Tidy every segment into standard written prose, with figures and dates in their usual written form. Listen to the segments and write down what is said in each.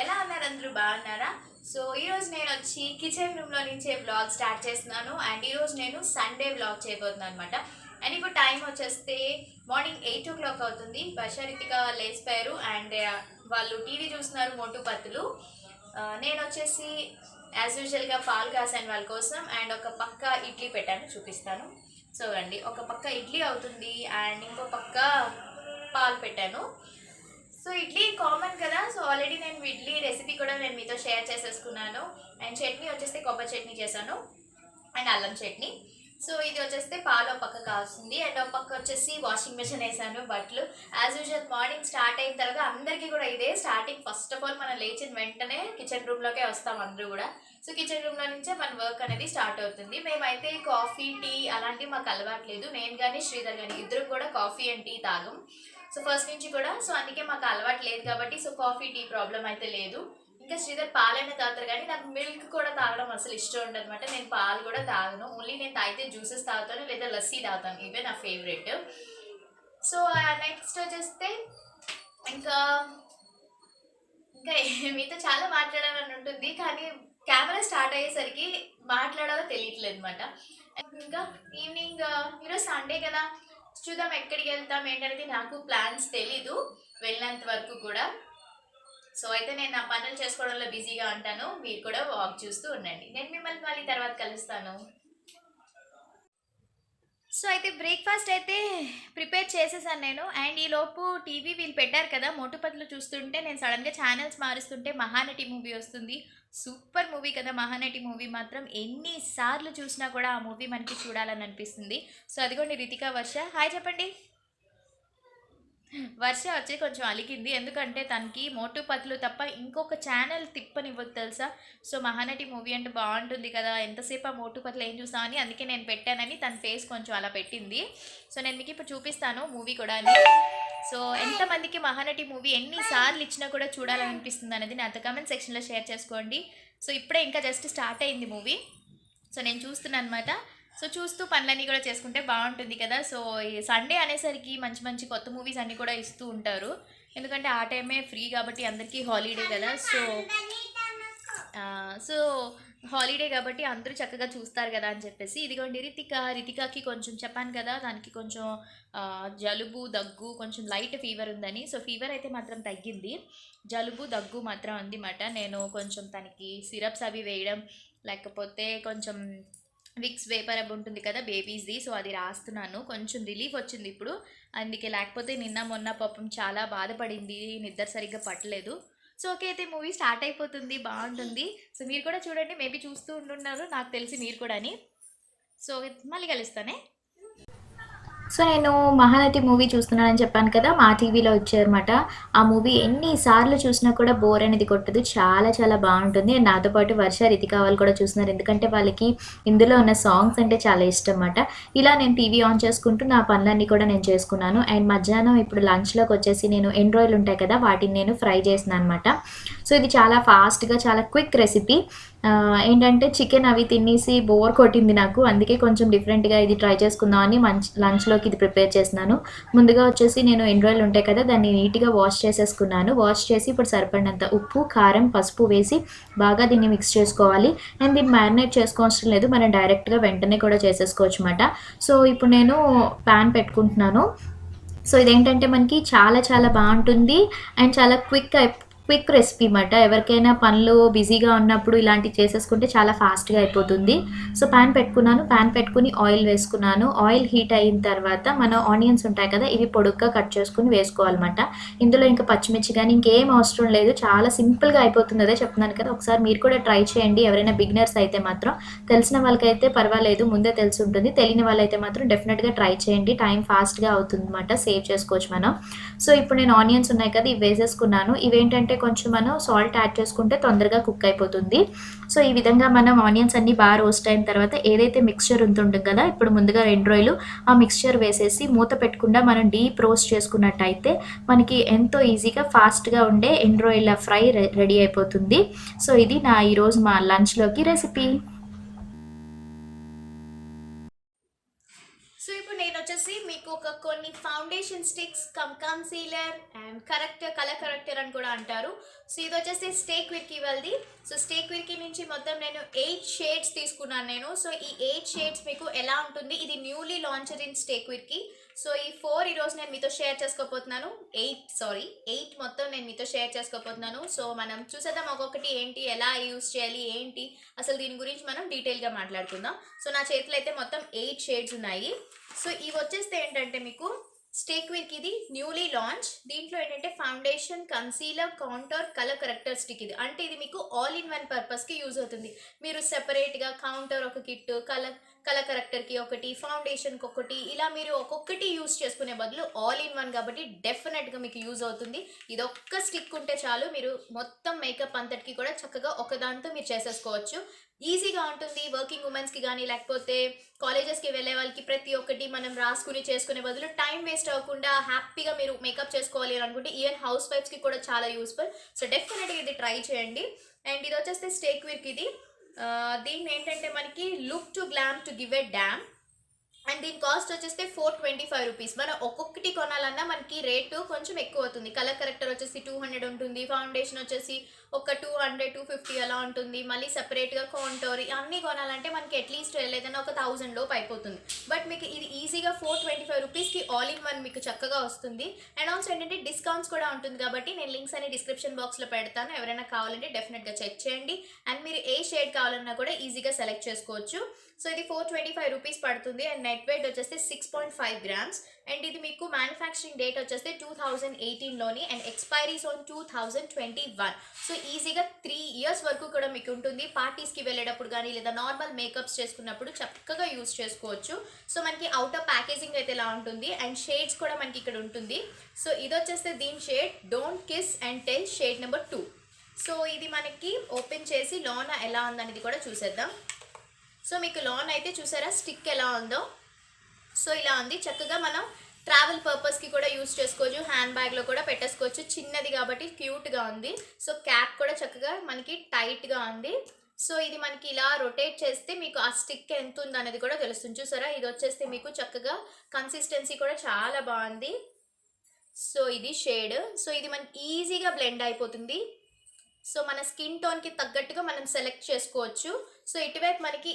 ఎలా ఉన్నారు అందరూ బాగున్నారా? సో ఈరోజు నేను వచ్చి కిచెన్ రూమ్లో నుంచే బ్లాగ్ స్టార్ట్ చేస్తున్నాను. అండ్ ఈరోజు నేను సండే బ్లాగ్ చేయబోతున్నాను అనమాట. అండ్ ఇప్పుడు టైం వచ్చేస్తే మార్నింగ్ 8 o'clock అవుతుంది. వర్షరితిగా లేచిపోయారు అండ్ వాళ్ళు టీవీ చూస్తున్నారు మోటు పత్తులు. నేను వచ్చేసి యాజ్ యూజువల్గా పాలు కాసాను వాళ్ళ కోసం. అండ్ ఒక పక్క ఇడ్లీ పెట్టాను, చూపిస్తాను. సో అండి, ఒక పక్క ఇడ్లీ అవుతుంది అండ్ ఇంకో పక్క పాలు పెట్టాను. సో ఇడ్లీ కామన్ కదా, సో ఆల్రెడీ నేను ఇడ్లీ రెసిపీ కూడా నేను మీతో షేర్ చేసేసుకున్నాను. అండ్ చట్నీ వచ్చేస్తే కొబ్బరి చట్నీ చేశాను అండ్ అల్లం చట్నీ. సో ఇది వచ్చేస్తే పాలు ఒక పక్క కాస్తుంది అండ్ ఒక పక్క వచ్చేసి వాషింగ్ మిషన్ వేసాను బట్టలు. యాజ్ యూజువల్ మార్నింగ్ స్టార్ట్ అయిన తర్వాత అందరికీ కూడా ఇదే స్టార్టింగ్. ఫస్ట్ ఆఫ్ ఆల్ మనం లేచిన వెంటనే కిచెన్ రూమ్లోకే వస్తాం అందరూ కూడా. సో కిచెన్ రూమ్లో నుంచే మన వర్క్ అనేది స్టార్ట్ అవుతుంది. మేమైతే కాఫీ టీ అలాంటివి మాకు అలవాట్లేదు. నేను కానీ శ్రీధర్ కానీ ఇద్దరు కూడా కాఫీ అండ్ టీ తాగం. సో ఫస్ట్ నుంచి కూడా, సో అందుకే మాకు అలవాటు లేదు కాబట్టి సో కాఫీ టీ ప్రాబ్లం అయితే లేదు. ఇంకా శ్రీధర్ పాలైనా తాగుతారు కానీ నాకు మిల్క్ కూడా తాగడం అసలు ఇష్టం ఉండదు అనమాట. నేను పాలు కూడా తాగను, ఓన్లీ నేను తాగితే జ్యూసెస్ తాగుతాను లేదా లస్సీ తాగుతాను, ఇవే నా ఫేవరెట్. సో నెక్స్ట్ వచ్చేస్తే ఇంకా ఇంకా మీతో చాలా మాట్లాడాలని ఉంటుంది కానీ కెమెరా స్టార్ట్ అయ్యేసరికి మాట్లాడాలో తెలియట్లేదు అనమాట. ఇంకా ఈవినింగ్ ఈరోజు సండే కదా, చూద్దాం ఎక్కడికి వెళ్తాం ఏంటనేది నాకు ప్లాన్స్ తెలీదు వెళ్ళినంత వరకు కూడా. సో అయితే నేను నా పనులు చేసుకోవడంలో బిజీగా ఉంటాను, మీరు కూడా వాక్ చూస్తూ ఉండండి. నేను మిమ్మల్ని మళ్ళీ తర్వాత కలుస్తాను. సో అయితే బ్రేక్ఫాస్ట్ అయితే ప్రిపేర్ చేసేసాను నేను. అండ్ ఈలోపు టీవీ వీళ్ళు పెట్టారు కదా మోటు పత్లు చూస్తుంటే నేను సడన్గా ఛానల్స్ మారుస్తుంటే మహానటి మూవీ వస్తుంది. సూపర్ మూవీ కదా మహానటి మూవీ మాత్రం. ఎన్నిసార్లు చూసినా కూడా ఆ మూవీ మనకి చూడాలని అనిపిస్తుంది. సో అదిగోండి రితికా, వర్ష హాయ్ చెప్పండి. వర్ష వచ్చి కొంచెం అలిగింది, ఎందుకంటే తనకి మోటు పత్లు తప్ప ఇంకొక ఛానల్ తిప్పనివ్వదు తెలుసా. సో మహానటి మూవీ అంటే బాగుంటుంది కదా, ఎంతసేపు ఆ మోటు పత్లు ఏం చూసామని అందుకే నేను పెట్టానని తన ఫేస్ కొంచెం అలా పెట్టింది. సో నేను మీకు ఇప్పుడు చూపిస్తాను మూవీ కూడా అని. సో ఎంతమందికి మహానటి మూవీ ఎన్నిసార్లు ఇచ్చినా కూడా చూడాలనిపిస్తుంది అనేది నాతో కామెంట్ సెక్షన్లో షేర్ చేసుకోండి. సో ఇప్పుడే ఇంకా జస్ట్ స్టార్ట్ అయింది మూవీ, సో నేను చూస్తున్నాను అనమాట. సో చూస్తూ పనులన్నీ కూడా చేసుకుంటే బాగుంటుంది కదా. సో ఈ సండే అనేసరికి మంచి మంచి కొత్త మూవీస్ అన్నీ కూడా ఇస్తూ ఉంటారు, ఎందుకంటే ఆ టైమే ఫ్రీ కాబట్టి అందరికీ హాలిడే కదా. సో హాలిడే కాబట్టి అందరూ చక్కగా చూస్తారు కదా అని చెప్పేసి. ఇదిగోండి రితికాకి కొంచెం చెప్పాను కదా, దానికి కొంచెం జలుబు దగ్గు కొంచెం లైట్ ఫీవర్ ఉందని. సో ఫీవర్ అయితే మాత్రం తగ్గింది, జలుబు దగ్గు మాత్రం ఉందన్నమాట. నేను కొంచెం తనకి సిరప్స్ అవి వేయడం, లేకపోతే కొంచెం విక్స్ వేపర్ అవి ఉంటుంది కదా బేబీస్ది, సో అది రాస్తున్నాను. కొంచెం రిలీఫ్ వచ్చింది ఇప్పుడు, అందుకే. లేకపోతే నిన్న మొన్న పాపం చాలా బాధపడింది, నిద్ర సరిగ్గా పట్టలేదు. సో ఓకే, అయితే మూవీ స్టార్ట్ అయిపోతుంది, బాగుంటుంది. సో మీరు కూడా చూడండి, మేబీ చూస్తూ ఉంటున్నారు నాకు తెలిసి మీరు కూడా అని. సో మళ్ళీ కలుస్తానే. సో నేను మహానటి మూవీ చూస్తున్నానని చెప్పాను కదా, మా టీవీలో వచ్చారన్నమాట. ఆ మూవీ ఎన్నిసార్లు చూసినా కూడా బోర్ అనేది కొట్టదు, చాలా చాలా బాగుంటుంది. అండ్ నాతో పాటు వర్ష, రితికా వాళ్ళు కూడా చూస్తున్నారు, ఎందుకంటే వాళ్ళకి ఇందులో ఉన్న సాంగ్స్ అంటే చాలా ఇష్టం అన్నమాట. ఇలా నేను టీవీ ఆన్ చేసుకుంటూ నా పనులన్నీ కూడా నేను చేసుకున్నాను. అండ్ మధ్యాహ్నం ఇప్పుడు లంచ్లోకి వచ్చేసి నేను ఎండ్ రాయిలు ఉంటాయి కదా, వాటిని నేను ఫ్రై చేస్తున్నాను అనమాట. సో ఇది చాలా ఫాస్ట్గా చాలా క్విక్ రెసిపీ. ఏంటంటే చికెన్ అవి తినేసి బోర్ కొట్టింది నాకు, అందుకే కొంచెం డిఫరెంట్గా ఇది ట్రై చేసుకుందామని లంచ్లోకి ఇది ప్రిపేర్ చేస్తున్నాను. ముందుగా వచ్చేసి నేను ఎండ్ రాయిలు ఉంటాయి కదా, దాన్ని నీట్గా వాష్ చేసేసుకున్నాను. వాష్ చేసి ఇప్పుడు సరిపడినంత ఉప్పు, కారం, పసుపు వేసి బాగా దీన్ని మిక్స్ చేసుకోవాలి. అండ్ దీన్ని మ్యారినేట్ చేసుకోవడం లేదు, మనం డైరెక్ట్గా వెంటనే కూడా చేసేసుకోవచ్చు అన్నమాట. సో ఇప్పుడు నేను ప్యాన్ పెట్టుకుంటున్నాను. సో ఇదేంటంటే మనకి చాలా చాలా బాగుంటుంది అండ్ చాలా క్విక్ రెసిపీ అన్నమాట. ఎవరికైనా పనులు బిజీగా ఉన్నప్పుడు ఇలాంటివి చేసేసుకుంటే చాలా ఫాస్ట్గా అయిపోతుంది. సో ప్యాన్ పెట్టుకున్నాను, ప్యాన్ పెట్టుకుని ఆయిల్ వేసుకున్నాను. ఆయిల్ హీట్ అయిన తర్వాత మన ఆనియన్స్ ఉంటాయి కదా, ఇవి పొడుగ్గా కట్ చేసుకుని వేసుకోవాలన్నమాట. ఇందులో ఇంకా పచ్చిమిర్చి కానీ ఇంకేం అవసరం లేదు, చాలా సింపుల్గా అయిపోతుంది. అదే చెప్తున్నాను కదా, ఒకసారి మీరు కూడా ట్రై చేయండి. ఎవరైనా బిగినర్స్ అయితే మాత్రం, తెలిసిన వాళ్ళకైతే పర్వాలేదు, ముందే తెలిసి ఉంటుంది. తెలియని వాళ్ళైతే మాత్రం డెఫినెట్గా ట్రై చేయండి, టైం ఫాస్ట్గా అవుతుంది అన్నమాట, సేవ్ చేసుకోవచ్చు మనం. సో ఇప్పుడు నేను ఆనియన్స్ ఉన్నాయి కదా, ఇవి వేసేసుకున్నాను. ఇవేంటంటే కొంచెం మనం సాల్ట్ యాడ్ చేసుకుంటే తొందరగా కుక్ అయిపోతుంది. సో ఈ విధంగా మనం ఆనియన్స్ అన్ని బాగా రోస్ట్ అయిన తర్వాత ఏదైతే మిక్స్చర్ ఉంటుంది కదా, ఇప్పుడు ముందుగా ఎండ్ రాయిలు, ఆ మిక్స్చర్ వేసేసి మూత పెట్టకుండా మనం డీప్ రోస్ట్ చేసుకున్నట్టయితే మనకి ఎంతో ఈజీగా ఫాస్ట్గా ఉండే ఎండ్ రాయిల ఫ్రై రెడీ అయిపోతుంది. సో ఇది నా ఈరోజు మా లంచ్లోకి రెసిపీ. సో ఇప్పుడు నేను వచ్చేసి మీకు కొన్ని foundation sticks concealer and colour corrector అని కూడా అంటారు. సో ఇది వచ్చేసి స్టే క్విర్కీ వాళ్ళది. సో స్టే క్విర్కీ నుంచి మొత్తం నేను 8 షేడ్స్ తీసుకున్నాను నేను. సో ఈ 8 షేడ్స్ మీకు ఎలా ఉంటుంది, ఇది newly launched in stay quirky. So ఈ 4 ఈరోజు నేను మీతో షేర్ చేసుకోబోతున్నాను. 8 మొత్తం నేను మీతో షేర్ చేసుకోబోతున్నాను. సో మనం చూసేద్దాం ఒక్కొక్కటి ఏంటి, ఎలా యూజ్ చేయాలి, ఏంటి అసలు దీని గురించి మనం డీటెయిల్గా మాట్లాడుకుందాం. సో నా చేతిలో అయితే మొత్తం 8 షేడ్స్ ఉన్నాయి. సో ఇవి వచ్చేస్తే ఏంటంటే మీకు స్టే క్విర్కీ ఇది న్యూలీ లాంచ్. దీంట్లో ఏంటంటే foundation, concealer, counter, colour corrector stick. ఇది అంటే ఇది మీకు ఆల్ ఇన్ వన్ పర్పస్కి యూజ్ అవుతుంది. మీరు సెపరేట్గా కౌంటర్ ఒక కిట్, కలర్ కరెక్టర్కి ఒకటి, ఫౌండేషన్కి ఒకటి, ఇలా మీరు ఒక్కొక్కటి యూజ్ చేసుకునే బదులు ఆల్ ఇన్ వన్ కాబట్టి డెఫినెట్గా మీకు యూజ్ అవుతుంది. ఇది ఒక్క స్టిక్ ఉంటే చాలు, మీరు మొత్తం మేకప్ అంతటికి కూడా చక్కగా ఒకదాంతో మీరు చేసేసుకోవచ్చు. ఈజీగా ఉంటుంది వర్కింగ్ ఉమెన్స్కి కానీ లేకపోతే కాలేజెస్కి వెళ్ళే వాళ్ళకి ప్రతి ఒక్కటి మనం రాసుకుని చేసుకునే బదులు టైం వేస్ట్ అవ్వకుండా హ్యాపీగా మీరు మేకప్ చేసుకోవాలి అని అనుకుంటే ఈవెన్ హౌస్ వైఫ్స్కి కూడా చాలా యూస్ఫుల్. సో డెఫినెట్గా ఇది ట్రై చేయండి. అండ్ ఇది వచ్చేస్తే స్టే క్విర్కీ ఇది. దీన్ని ఏంటంటే మనకి look to glam to give a dam. And దీని కాస్ట్ వచ్చేస్తే 425 రూపీస్. మనం ఒక్కొక్కటి కొనాలన్నా మనకి రేటు కొంచెం ఎక్కువ అవుతుంది. కలర్ కరెక్టర్ వచ్చేసి 200 ఉంటుంది, ఫౌండేషన్ వచ్చేసి ఒక 200, 250 అలా ఉంటుంది. మళ్ళీ సెపరేట్గా కాంటోర్ అన్నీ కొనాలంటే మనకి అట్లీస్ట్ లేదన్నా ఒక 1000 లోపు అయిపోతుంది. బట్ మీకు ఇది ఈజీగా 425 రూపీస్కి ఆల్ ఇన్ వన్ మీకు చక్కగా వస్తుంది. అండ్ ఆల్సో ఏంటంటే డిస్కౌంట్స్ కూడా ఉంటుంది కాబట్టి నేను లింక్స్ అని డిస్క్రిప్షన్ బాక్స్లో పెడతాను. ఎవరైనా కావాలంటే డెఫినెట్గా చెక్ చేయండి. అండ్ మీరు ఏ షేడ్ కావాలన్నా కూడా ఈజీగా సెలెక్ట్ చేసుకోవచ్చు. సో ఇది 425 రూపీస్ పడుతుంది. అండ్ నెట్ వెయిట్ వచ్చేస్తే 6.5 grams. అండ్ ఇది మీకు మ్యానుఫ్యాక్చరింగ్ డేట్ వచ్చేస్తే 2018లోని అండ్ ఎక్స్పైరీస్ ఆన్ 2021. సో ఈజీగా 3 years వరకు కూడా మీకు ఉంటుంది. పార్టీస్కి వెళ్ళేటప్పుడు కానీ లేదా నార్మల్ మేకప్స్ చేసుకున్నప్పుడు చక్కగా యూజ్ చేసుకోవచ్చు. సో మనకి అవుటర్ ప్యాకేజింగ్ అయితే ఇలా ఉంటుంది అండ్ షేడ్స్ కూడా మనకి ఇక్కడ ఉంటుంది. సో ఇది వచ్చేస్తే దీని shade don't kiss and tell shade number 2. So ఇది మనకి ఓపెన్ చేసి లోన ఎలా ఉందనేది కూడా చూసేద్దాం. సో మీకు లోన్ అయితే చూసారా స్టిక్ ఎలా ఉందో. సో ఇలా ఉంది. చక్కగా మనం ట్రావెల్ పర్పస్కి కూడా యూజ్ చేసుకోవచ్చు, హ్యాండ్ బ్యాగ్లో కూడా పెట్టేసుకోవచ్చు. చిన్నది కాబట్టి క్యూట్గా ఉంది. సో క్యాప్ కూడా చక్కగా మనకి టైట్గా ఉంది. సో ఇది మనకి ఇలా రొటేట్ చేస్తే మీకు ఆ స్టిక్ ఎంత ఉంది అనేది కూడా తెలుస్తుంది. చూసారా ఇది వచ్చేస్తే మీకు చక్కగా కన్సిస్టెన్సీ కూడా చాలా బాగుంది. సో ఇది షేడ్. సో ఇది మనకి ఈజీగా బ్లెండ్ అయిపోతుంది. సో మన స్కిన్ టోన్కి తగ్గట్టుగా మనం సెలెక్ట్ చేసుకోవచ్చు. సో ఇటువైపు మనకి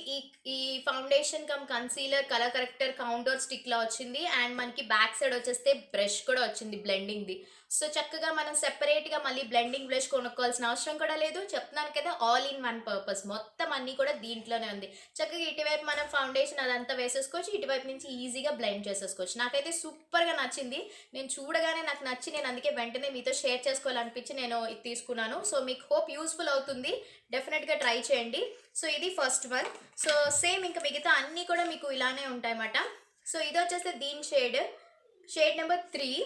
ఈ foundation come concealer, colour corrector, counter స్టిక్లా వచ్చింది. అండ్ మనకి బ్యాక్ సైడ్ వచ్చేస్తే బ్రష్ కూడా వచ్చింది బ్లెండింగ్ది. సో చక్కగా మనం సెపరేట్గా మళ్ళీ బ్లెండింగ్ బ్రష్ కొనుక్కోవాల్సిన అవసరం కూడా లేదు. చెప్తున్నాను కదా ఆల్ ఇన్ వన్ పర్పస్ మొత్తం అన్నీ కూడా దీంట్లోనే ఉంది. చక్కగా ఇటువైపు మనం ఫౌండేషన్ అదంతా వేసేసుకోవచ్చు, ఇటువైపు నుంచి ఈజీగా బ్లెండ్ చేసేసుకోవచ్చు. నాకైతే సూపర్గా నచ్చింది. నేను చూడగానే నాకు నచ్చి నేను అందుకే వెంటనే మీతో షేర్ చేసుకోవాలనిపించి నేను ఇది తీసుకున్నాను. సో మీకు హోప్ యూస్ఫుల్ అవుతుంది, డెఫినెట్గా ట్రై చేయండి. సో ఇది ఫస్ట్ వన్. సో సేమ్ ఇంకా మిగతా అన్నీ కూడా మీకు ఇలానే ఉంటాయన్నమాట. సో ఇది వచ్చేస్తే దీని షేడ్ నెంబర్ 3.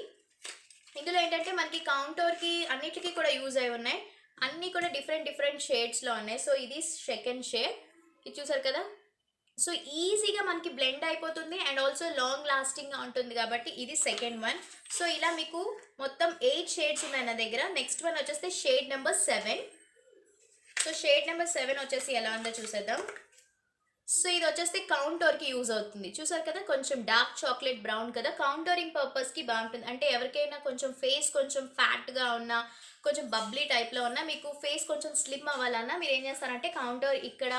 ఇందులో ఏంటంటే మనకి కౌంటర్కి అన్నిటికీ కూడా యూజ్ అయి ఉన్నాయి. అన్నీ కూడా డిఫరెంట్ షేడ్స్లో ఉన్నాయి. సో ఇది సెకండ్ షేడ్, ఇది చూసారు కదా. సో ఈజీగా మనకి బ్లెండ్ అయిపోతుంది అండ్ ఆల్సో లాంగ్ లాస్టింగ్గా ఉంటుంది కాబట్టి ఇది సెకండ్ వన్. సో ఇలా మీకు మొత్తం 8 షేడ్స్ ఉన్నాయి నా దగ్గర. నెక్స్ట్ వన్ వచ్చేస్తే shade number 7. So shade number 7 వచ్చేసి ఎలా ఉందో చూసేద్దాం. సో ఇది వచ్చేస్తే కౌంటర్కి యూజ్ అవుతుంది. చూసారు కదా కొంచెం డార్క్ చాక్లెట్ బ్రౌన్ కదా, కౌంటరింగ్ పర్పస్కి బాగుంటుంది. అంటే ఎవరికైనా కొంచెం ఫేస్ కొంచెం ఫ్యాట్గా ఉన్నా, కొంచెం బబ్లీ టైప్లో ఉన్నా, మీకు ఫేస్ కొంచెం స్లిమ్ అవ్వాలన్నా మీరు ఏం చేస్తారంటే కౌంటర్ ఇక్కడ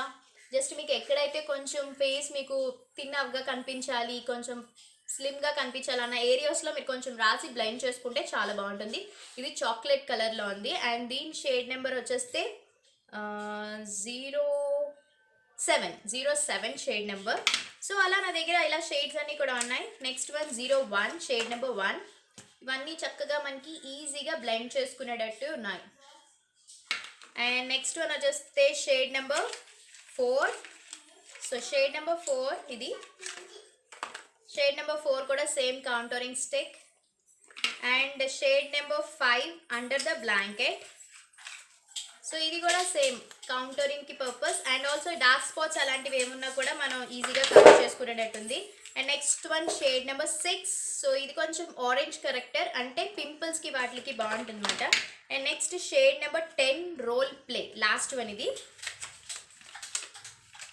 జస్ట్ మీకు ఎక్కడైతే కొంచెం ఫేస్ మీకు తిన్నగా కనిపించాలి, కొంచెం స్లిమ్గా కనిపించాలన్న ఏరియాస్లో మీరు కొంచెం రాసి బ్లెండ్ చేసుకుంటే చాలా బాగుంటుంది. ఇది చాక్లెట్ కలర్లో ఉంది. అండ్ దీని షేడ్ నెంబర్ వచ్చేస్తే 07 షేడ్ నెంబర్. సో అలా నా దగ్గర ఇలా షేడ్స్ అన్నీ కూడా ఉన్నాయి. Next one 01 shade number 1. ఇవన్నీ చక్కగా మనకి ఈజీగా బ్లెండ్ చేసుకునేటట్టు ఉన్నాయి. అండ్ నెక్స్ట్ వన్ వచ్చేస్తే shade number 4. So shade number 4 ఇది. షేడ్ నెంబర్ 4 కూడా same countering stick. And shade number 5 under the blanket. So ఇది కూడా సేమ్ కౌంటరింగ్కి purpose. And also dark spots అలాంటివి ఏమున్నా కూడా మనం ఈజీగా కవర్ చేసుకునేటట్టుంది. And next one shade number 6. So ఇది కొంచెం ఆరెంజ్ కరెక్టర్, అంటే పింపుల్స్కి వాటికి బాగుంటుంది అనమాట. And next shade number 10 role play, last one ఇది.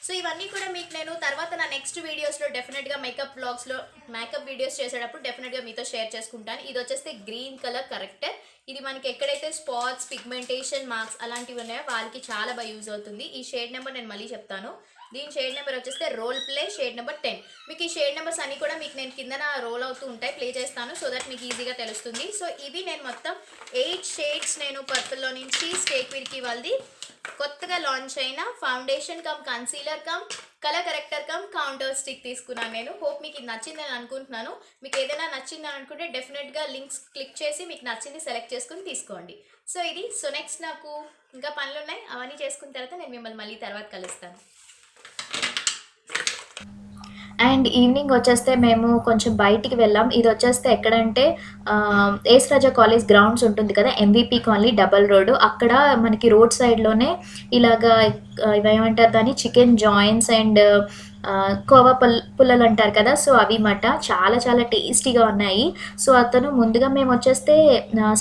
సో సో ఇవన్నీ కూడా మీకు నేను తర్వాత నా నెక్స్ట్ వీడియోస్లో డెఫినెట్గా మేకప్ బ్లాగ్స్లో మేకప్ వీడియోస్ చేసేటప్పుడు డెఫినెట్గా మీతో షేర్ చేసుకుంటాను. ఇది వచ్చేస్తే గ్రీన్ కలర్ కరెక్టర్. ఇది మనకి ఎక్కడైతే స్పాట్స్, పిగ్మెంటేషన్ మార్క్స్ అలాంటివి ఉన్నాయో వాళ్ళకి చాలా బాగా యూజ్ అవుతుంది. ఈ షేడ్ నెంబర్ నేను మళ్ళీ చెప్తాను. దీని షేడ్ నెంబర్ వచ్చేస్తే రోల్ ప్లే షేడ్ నెంబర్ 10. మీకు ఈ షేడ్ నెంబర్స్ అన్నీ కూడా మీకు నేను కిందన రోల్ అవుతూ ఉంటాయి, ప్లే చేస్తాను సో దట్ మీకు ఈజీగా తెలుస్తుంది. సో ఇవి నేను మొత్తం 8 షేడ్స్ నేను పర్పుల్లో నుంచి స్టేక్ విర్కి వాళ్ళది కొత్తగా లాంచ్ అయిన foundation come concealer cum colour corrector cum counter stick తీసుకున్నాను నేను. హోప్ మీకు ఇది నచ్చిందని అనుకుంటున్నాను. మీకు ఏదైనా నచ్చిందని అనుకుంటే డెఫినెట్గా లింక్స్ క్లిక్ చేసి మీకు నచ్చింది సెలెక్ట్ చేసుకుని తీసుకోండి. సో ఇది. సో నెక్స్ట్ నాకు ఇంకా పనులు ఉన్నాయి, అవన్నీ చేసుకున్న తర్వాత నేను మిమ్మల్ని మళ్ళీ తర్వాత కలుస్తాను. అండ్ ఈవినింగ్ వచ్చేస్తే మేము కొంచెం బయటికి వెళ్ళాం. ఇది వచ్చేస్తే ఎక్కడంటే ఏస్ రాజా కాలేజ్ గ్రౌండ్స్ ఉంటుంది కదా, MVP కాలనీ డబల్ రోడ్, అక్కడ మనకి రోడ్ సైడ్లోనే ఇలాగా ఇవేమంటారు దాన్ని చికెన్ జాయింట్స్ అండ్ కోవా పుల్లలు అంటారు కదా, సో అవి మాట చాలా చాలా టేస్టీగా ఉన్నాయి. సో అతను ముందుగా మేము వచ్చేస్తే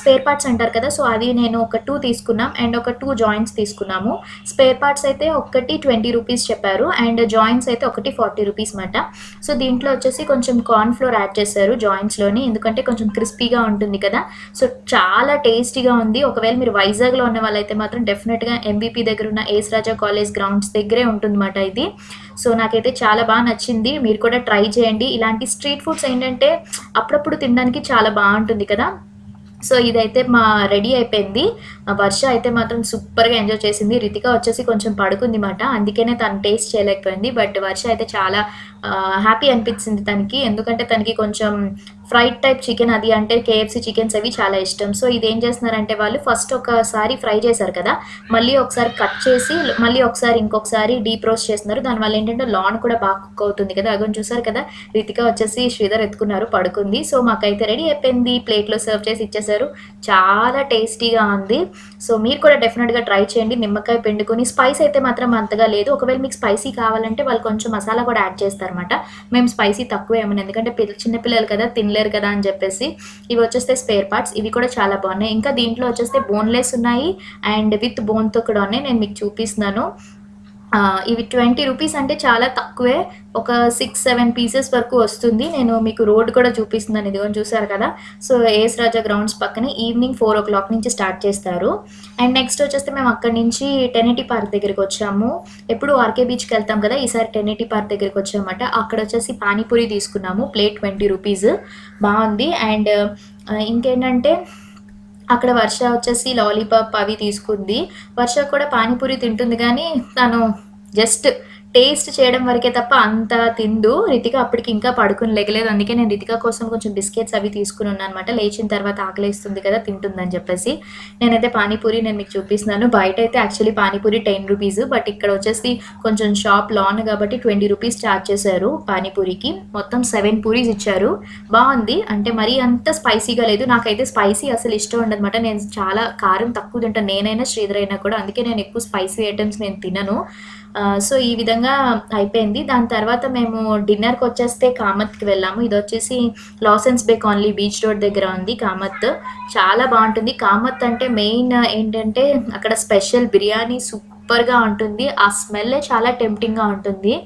స్పేర్ పార్ట్స్ అంటారు కదా, సో అవి నేను ఒక 2 తీసుకున్నాం అండ్ ఒక 2 జాయింట్స్ తీసుకున్నాము. స్పేర్ పార్ట్స్ అయితే ఒకటి 20 రూపీస్ చెప్పారు అండ్ జాయింట్స్ అయితే ఒకటి 40 రూపీస్ మాట. సో దీంట్లో వచ్చేసి కొంచెం కార్న్ ఫ్లోర్ యాడ్ చేశారు జాయింట్స్లోని, ఎందుకంటే కొంచెం క్రిస్పీగా ఉంటుంది కదా. సో చాలా టేస్టీగా ఉంది. ఒకవేళ మీరు వైజాగ్లో ఉన్న వాళ్ళైతే మాత్రం డెఫినెట్గా MVP దగ్గర ఉన్న ఏస్ రాజా కాలేజ్ గ్రౌండ్స్ దగ్గరే ఉంటుందన్నమాట ఇది. సో నాకైతే చాలా బాగా నచ్చింది. మీరు కూడా ట్రై చేయండి. ఇలాంటి స్ట్రీట్ ఫుడ్స్ ఏంటంటే అప్పుడప్పుడు తినడానికి చాలా బాగుంటుంది కదా. సో ఇదైతే మా రెడీ అయిపోయింది. వర్ష అయితే మాత్రం సూపర్గా ఎంజాయ్ చేసింది. రితిక వచ్చేసి కొంచెం పడుకుంది మాట, అందుకనే తను టేస్ట్ చేయలేకపోయింది. బట్ వర్ష అయితే చాలా హ్యాపీ అనిపించింది తనకి, ఎందుకంటే తనకి కొంచెం ఫ్రైడ్ టైప్ చికెన్ అది అంటే KFC చికెన్స్ అవి చాలా ఇష్టం. సో ఇదేం చేస్తున్నారంటే వాళ్ళు ఫస్ట్ ఒకసారి ఫ్రై చేశారు కదా, మళ్ళీ ఒకసారి కట్ చేసి మళ్ళీ ఒకసారి ఇంకొకసారి డీప్ రోస్ట్ చేస్తున్నారు. దానివల్ల ఏంటంటే లాన్ కూడా బాగా కుక్ అవుతుంది కదా. అగొని చూసారు కదా, రితిక వచ్చేసి శ్రీధర్ ఎత్తుకున్నారు, పడుకుంది. సో మాకైతే రెడీ అయిపోయింది, ప్లేట్లో సర్వ్ చేసి ఇచ్చేసారు. చాలా టేస్టీగా ఉంది. సో మీరు కూడా డెఫినెట్గా ట్రై చేయండి. నిమ్మకాయ పిండుకొని, స్పైస్ అయితే మాత్రం అంతగా లేదు. ఒకవేళ మీకు స్పైసీ కావాలంటే వాళ్ళు కొంచెం మసాలా కూడా యాడ్ చేస్తారన్నమాట. మేము స్పైసీ తక్కువ ఏమన్నా, ఎందుకంటే చిన్నపిల్లలు కదా తినలేరు కదా అని చెప్పేసి. ఇవి వచ్చేస్తే స్పేర్ పార్ట్స్, ఇవి కూడా చాలా బాగున్నాయి. ఇంకా దీంట్లో వచ్చేస్తే బోన్లెస్ ఉన్నాయి అండ్ విత్ బోన్తో కూడా ఉన్నాయి. నేను మీకు చూపిస్తున్నాను. ఇవి 20 రూపీస్ అంటే చాలా తక్కువే, ఒక 6-7 పీసెస్ వరకు వస్తుంది. నేను మీకు రోడ్ కూడా చూపిస్తున్నాను, ఇదిగోని చూసారు కదా. సో ఏస్ రాజా గ్రౌండ్స్ పక్కనే ఈవినింగ్ 4 o'clock నుంచి స్టార్ట్ చేస్తారు. అండ్ నెక్స్ట్ వచ్చేస్తే మేము అక్కడి నుంచి టెనిటీ పార్క్ దగ్గరికి వచ్చాము. ఎప్పుడు ఆర్కే బీచ్కి వెళ్తాం కదా, ఈసారి టెనిటీ పార్క్ దగ్గరికి వచ్చామన్నమాట. అక్కడ వచ్చేసి పానీపూరి తీసుకున్నాము, ప్లేట్ 20 రూపీస్, బాగుంది. అండ్ ఇంకేంటంటే అక్కడ వర్ష వచ్చేసి లాలీపాప్ అవి తీసుకుంది. వర్ష కూడా పానీపూరి తింటుంది కానీ తను జస్ట్ టేస్ట్ చేయడం వరకే తప్ప అంత తిందు. రితిక అప్పటికి ఇంకా పడుకుని లెగలేదు, అందుకే నేను రితిక కోసం కొంచెం బిస్కెట్స్ అవి తీసుకుని ఉన్నాను అనమాట. లేచిన తర్వాత ఆకలిస్తుంది కదా, తింటుందని చెప్పేసి. నేనైతే పానీపూరి నేను మీకు చూపిస్తున్నాను. బయట అయితే యాక్చువల్లీ పానీపూరి 10 రూపీస్, బట్ ఇక్కడ వచ్చేసి కొంచెం షాప్ లాన్ కాబట్టి 20 రూపీస్ ఛార్జ్ చేశారు పానీపూరికి. మొత్తం 7 పూరీస్ ఇచ్చారు, బాగుంది. అంటే మరీ అంత స్పైసీగా లేదు. నాకైతే స్పైసీ అసలు ఇష్టం ఉండదన్నమాట. నేను చాలా కారం తక్కువ తింటాను, నేనైనా శ్రీధర్ అయినా కూడా, అందుకే నేను ఎక్కువ స్పైసీ ఐటమ్స్ నేను తినను. సో ఈ విధంగా అయిపోయింది. దాని తర్వాత మేము డిన్నర్కి వచ్చేస్తే కామత్కి వెళ్ళాము. ఇది వచ్చేసి లాసెన్స్ బే కాలనీ బీచ్ రోడ్ దగ్గర ఉంది కామత్. చాలా బాగుంటుంది. కామత్ అంటే మెయిన్ ఏంటంటే అక్కడ స్పెషల్ బిర్యానీ సూపర్గా ఉంటుంది. ఆ స్మెల్లే చాలా టెంప్టింగ్గా ఉంటుంది.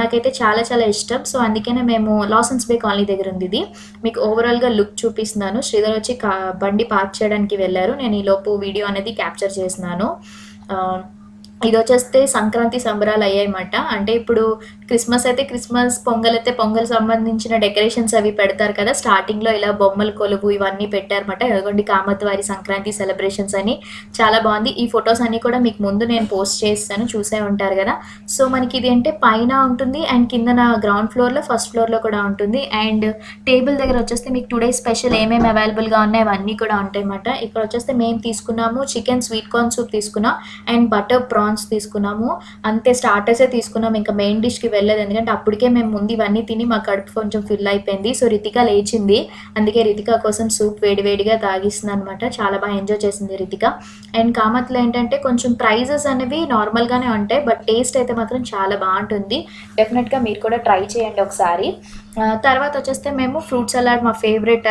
నాకైతే చాలా చాలా ఇష్టం. సో అందుకనే మేము లాసెన్స్ బే కాలనీ దగ్గర ఉంది ఇది. మీకు ఓవరాల్గా లుక్ చూపిస్తున్నాను. శ్రీధర్ వచ్చి బండి పార్క్ చేయడానికి వెళ్ళారు, నేను ఈలోపు వీడియో అనేది క్యాప్చర్ చేసినాను. ఇది వచ్చేస్తే సంక్రాంతి సంబరాలు అయ్యాయన్నమాట. అంటే ఇప్పుడు క్రిస్మస్ అయితే క్రిస్మస్, పొంగల్ అయితే పొంగల్ సంబంధించిన డెకరేషన్స్ అవి పెడతారు కదా. స్టార్టింగ్లో ఇలా బొమ్మల కొలువు ఇవన్నీ పెట్టారన్నమాట. ఎదుగుండి కామత్ వారి సంక్రాంతి సెలబ్రేషన్స్ అని చాలా బాగుంది. ఈ ఫొటోస్ అన్నీ కూడా మీకు ముందు నేను పోస్ట్ చేస్తాను, చూసే ఉంటారు కదా. సో మనకి ఇది అంటే పైన ఉంటుంది అండ్ కిందన గ్రౌండ్ ఫ్లోర్లో, ఫస్ట్ ఫ్లోర్లో కూడా ఉంటుంది. అండ్ టేబుల్ దగ్గర వచ్చేస్తే మీకు టుడే స్పెషల్ ఏమేమి అవైలబుల్గా ఉన్నాయి అవన్నీ కూడా ఉంటాయి అన్నమాట. ఇక్కడ వచ్చేస్తే మేము తీసుకున్నాము చికెన్ స్వీట్ కార్న్ సూప్ తీసుకున్నాం అండ్ బటర్ ప్రాన్స్ తీసుకున్నాము. అంతే, స్టార్టర్సే తీసుకున్నాం, ఇంకా మెయిన్ డిష్కి వెళ్ళలేదు. ఎందుకంటే అప్పటికే మేము ముందు ఇవన్నీ తిని మా కడుపు కొంచెం ఫిల్ అయిపోయింది. సో రితిక లేచింది, అందుకే రితిక కోసం సూప్ వేడివేడిగా తాగిస్తుంది అనమాట. చాలా బాగా ఎంజాయ్ చేసింది రితిక. అండ్ కామత్లో ఏంటంటే కొంచెం ప్రైజెస్ అనేవి నార్మల్గానే ఉంటాయి, బట్ టేస్ట్ అయితే మాత్రం చాలా బాగుంటుంది. డెఫినెట్గా మీరు కూడా ట్రై చేయండి ఒకసారి. తర్వాత వచ్చేస్తే మేము ఫ్రూట్ సలాడ్ మా ఫేవరెట్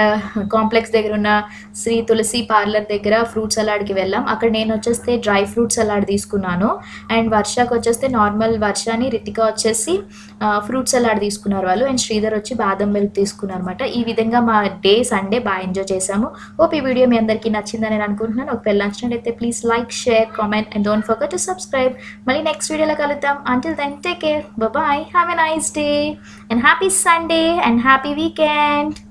కాంప్లెక్స్ దగ్గర ఉన్న శ్రీ తులసి పార్లర్ దగ్గర ఫ్రూట్ సలాడ్‌కి వెళ్ళాం. అక్కడ నేనొచ్చేస్తే డ్రై ఫ్రూట్ సలాడ్ తీసుకున్నాను. అండ్ వర్షకొచ్చేస్తే నార్మల్ వర్షని, రితిక వచ్చేసి ఫ్రూట్ సలాడ్ తీసుకున్నారు వాళ్ళు. అండ్ శ్రీధర్ వచ్చి బాదం మిల్క్ తీసుకున్నారనమాట. ఈ విధంగా మా సండే ఎంజాయ్ చేశాము. హోప్ ఈ వీడియో మీ అందరికీ నచ్చిందని నేను అనుకుంటున్నాను. ఒకవేళ నచ్చినట్టయితే please like, share, comment and don't forget to subscribe. మళ్ళీ నెక్స్ట్ వీడియోలో కలుద్దాం. Until then take care. Bye. Have a nice day. And happy Sunday and happy weekend.